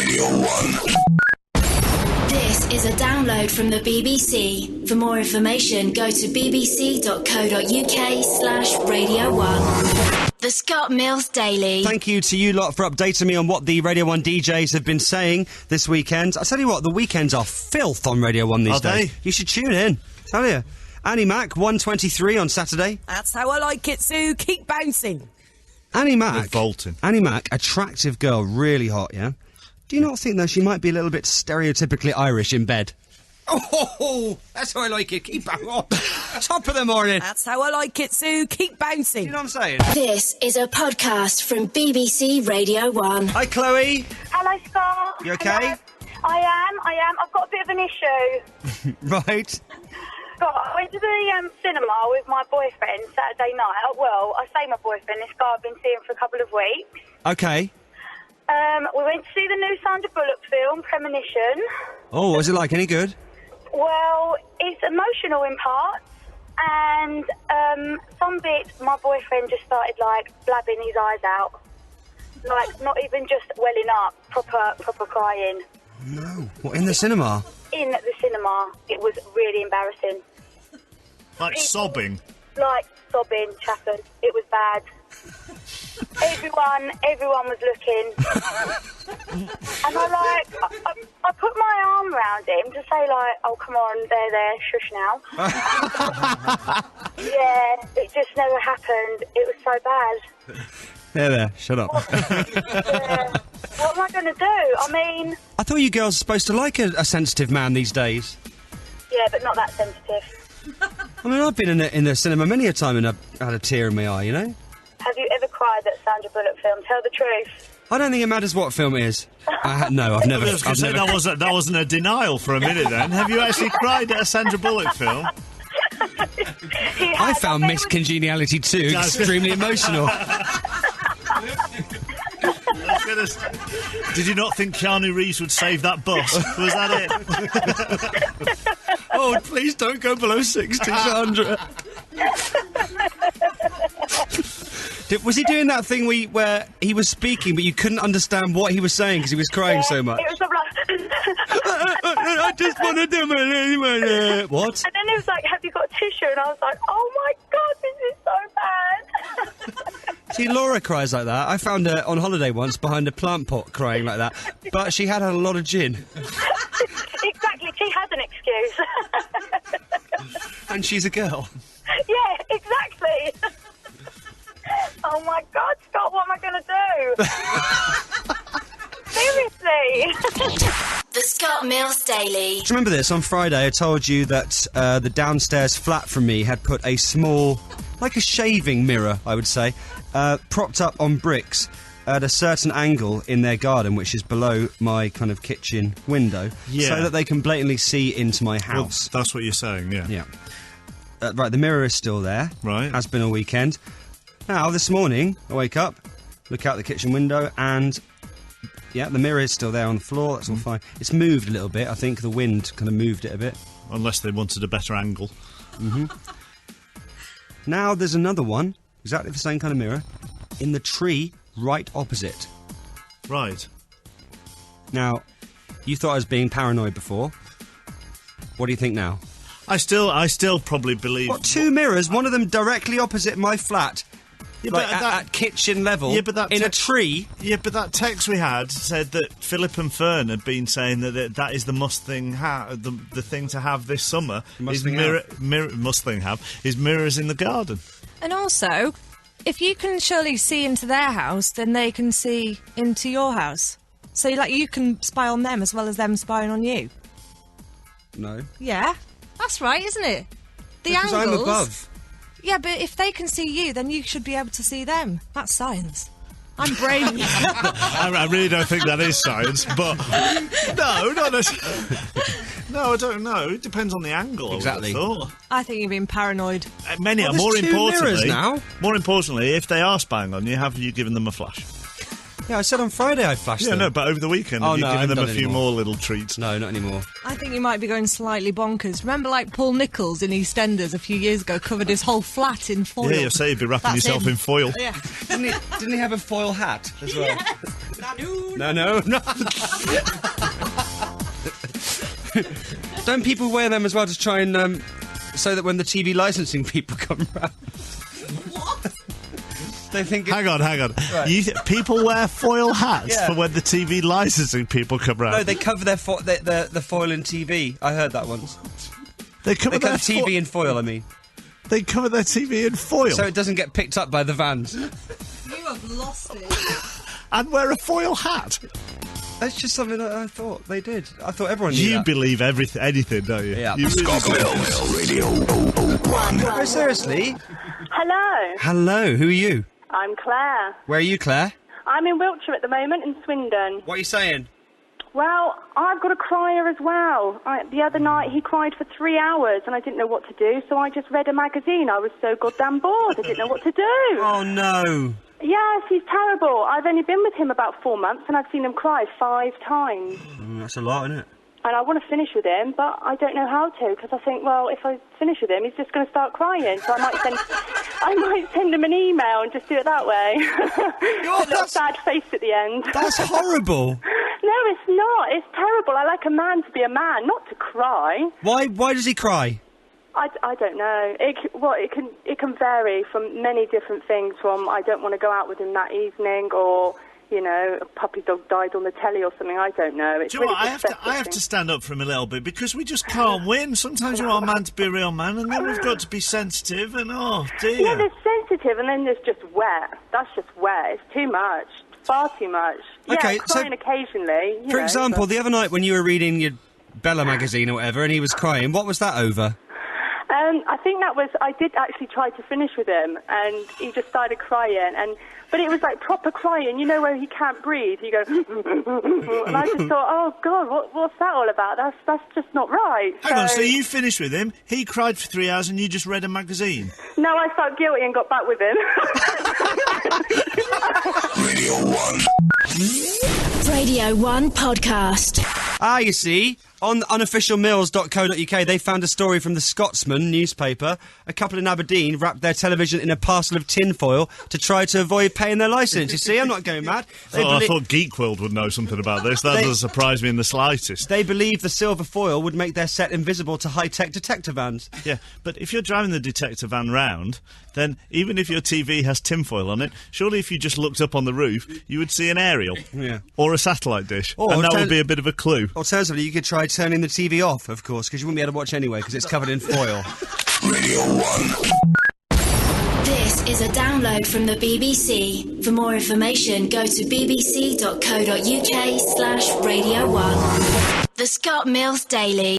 Radio 1. This is a download from the BBC. For more information, go to bbc.co.uk/Radio 1. The Scott Mills Daily. Thank you to you lot for updating me on what the Radio 1 DJs have been saying this weekend. I tell you what, the weekends are filth on Radio 1 these days. You should tune in. Tell you. Annie Mac, 1:23 on Saturday. That's how I like it, Sue. Keep bouncing. Annie Mac. Revolting. Annie Mac, attractive girl, really hot, yeah? Do you not think, though, she might be a little bit stereotypically Irish in bed? Oh, that's how I like it. Keep bouncing. Top of the morning. That's how I like it, Sue. Keep bouncing. You know what I'm saying? This is a podcast from BBC Radio 1. Hi, Chloe. Hello, Scott. You okay? Hello. I am. I've got a bit of an issue. Right. Scott, I went to the cinema with my boyfriend Saturday night. Well, I say my boyfriend, this guy I've been seeing for a couple of weeks. Okay. We went to see the new Sandra Bullock film, Premonition. Oh, was it like any good? Well, it's emotional in parts, and some bits my boyfriend just started, like, blabbing his eyes out. Like, not even just welling up, proper crying. No. What, in the cinema? In the cinema. It was really embarrassing. Like sobbing? Like sobbing, chapping. It was bad. Everyone was looking. And I put my arm around him to say, like, oh, come on, there, shush now. Yeah, it just never happened. It was so bad. There, shut up. What am I going to do? I mean... I thought you girls are supposed to like a sensitive man these days. Yeah, but not that sensitive. I mean, I've been in the cinema many a time and I've had a tear in my eye, you know? Have you ever cried at Sandra Bullock film? Tell the truth. I don't think it matters what film it is. No, I've never... That wasn't a denial for a minute then. Have you actually cried at a Sandra Bullock film? I found Miss Congeniality 2 extremely emotional. Did you not think Keanu Reeves would save that bus? Was that it? Oh, please don't go below 60, Sandra. Was he doing that thing where he was speaking but you couldn't understand what he was saying because he was crying so much? It was like... I just want to do it. What? And then it was like, have you got tissue? And I was like, oh my God, this is so bad. See, Laura cries like that. I found her on holiday once behind a plant pot crying like that. But she had a lot of gin. Exactly, she has an excuse. And she's a girl. Yeah, exactly. Oh my God, Scott, what am I going to do? Seriously. The Scott Mills Daily. Do you remember this? On Friday, I told you that the downstairs flat from me had put a small, like a shaving mirror, I would say, propped up on bricks at a certain angle in their garden, which is below my kind of kitchen window, so that they can blatantly see into my house. Well, that's what you're saying, yeah. Yeah. Right, the mirror is still there. Right. Has been all weekend. Now, this morning, I wake up, look out the kitchen window, and... yeah, the mirror is still there on the floor, that's all fine. It's moved a little bit, I think the wind kind of moved it a bit. Unless they wanted a better angle. Mm-hmm. Now there's another one, exactly the same kind of mirror, in the tree right opposite. Right. Now, you thought I was being paranoid before. What do you think now? I still probably believe... What, two mirrors, one of them directly opposite my flat? Yeah, like but at kitchen level, in a tree. Yeah, but that text we had said that Philip and Fern had been saying that is the must thing, the thing to have this summer. Is mirrors in the garden. And also, if you can surely see into their house, then they can see into your house. So, like, you can spy on them as well as them spying on you. No. Yeah, that's right, isn't it? The Because angles. I'm above. Yeah, but if they can see you, then you should be able to see them. That's science. I'm brainy. I really don't think that is science, but no, not necessarily. No, I don't know. It depends on the angle. Exactly. I think you're being paranoid. Many are. Well, More there's two mirrors importantly, now. More importantly, if they are spying on you, have you given them a flash? Yeah, I said on Friday I flashed them. Yeah, no, but over the weekend, Oh, have you no, I given them a haven't few done more little treats? No, not anymore. I think you might be going slightly bonkers. Remember, like, Paul Nichols in EastEnders a few years ago covered his whole flat in foil? Yeah, you say you'd be wrapping That's yourself him. in foil. Yeah. Didn't he have a foil hat as well? Yeah. No. Don't people wear them as well to try and so that when the TV licensing people come round? What? They think. Hang on. Right. People wear foil hats Yeah. for when the TV licensing people come round. No, they cover the foil in TV. I heard that once. They cover They cover their TV in foil. I mean, They cover their TV in foil so it doesn't get picked up by the vans. You have lost it. and wear a foil hat. That's just something that I thought they did. I thought everyone knew You that. believe anything, don't you? Yeah. You really No, seriously. Hello, Hello. Who are you? I'm Claire. Where are you, Claire? I'm in Wiltshire at the moment, in Swindon. What are you saying? Well, I've got a crier as well. The other night he cried for 3 hours and I didn't know what to do, so I just read a magazine. I was so goddamn bored, I didn't know what to do. Oh no. Yes, he's terrible. I've only been with him about 4 months and I've seen him cry 5 times. That's a lot, isn't it? And I want to finish with him, but I don't know how to, because I think, well, if I finish with him, he's just going to start crying. So I might send him an email and just do it that way. A little sad face at the end. That's horrible. No, it's not. It's terrible. I like a man to be a man, not to cry. Why does he cry? I don't know. It can vary from many different things. From I don't want to go out with him that evening, or a puppy dog died on the telly or something. I don't know. It's Do you know really what? I have to stand up for him a little bit because we just can't win. Sometimes you want a man to be a real man, and then we've got to be sensitive. And oh dear. Yeah, there's sensitive, and then there's just wet. That's just wet. It's too much. Far too much. Okay, yeah, so crying occasionally. For example, the other night when you were reading your Bella magazine or whatever, and he was crying, what was that over? I think that was. I did actually try to finish with him, and he just started crying, but it was like proper crying. You know, where he can't breathe. He goes, and I just thought, oh God, what's that all about? That's just not right. Hang on, so you finished with him, he cried for 3 hours, and you just read a magazine? No, I felt guilty and got back with him. Radio 1 podcast. You see, on unofficialmills.co.uk, they found a story from the Scotsman newspaper. A couple in Aberdeen wrapped their television in a parcel of tinfoil to try to avoid paying their licence. You see, I'm not going mad. I thought Geek World would know something about this. That doesn't surprise me in the slightest. They believe the silver foil would make their set invisible to high-tech detector vans. Yeah, but if you're driving the detector van round, then even if your TV has tinfoil on it, surely if you just looked up on the roof, you would see an aerial. Yeah. Or a satellite dish. Or and that would be a bit of a clue. Alternatively, you could try turning the TV off, of course, because you wouldn't be able to watch anyway, because it's covered in foil. Radio 1. This is a download from the BBC. For more information, go to bbc.co.uk/Radio 1. The Scott Mills Daily.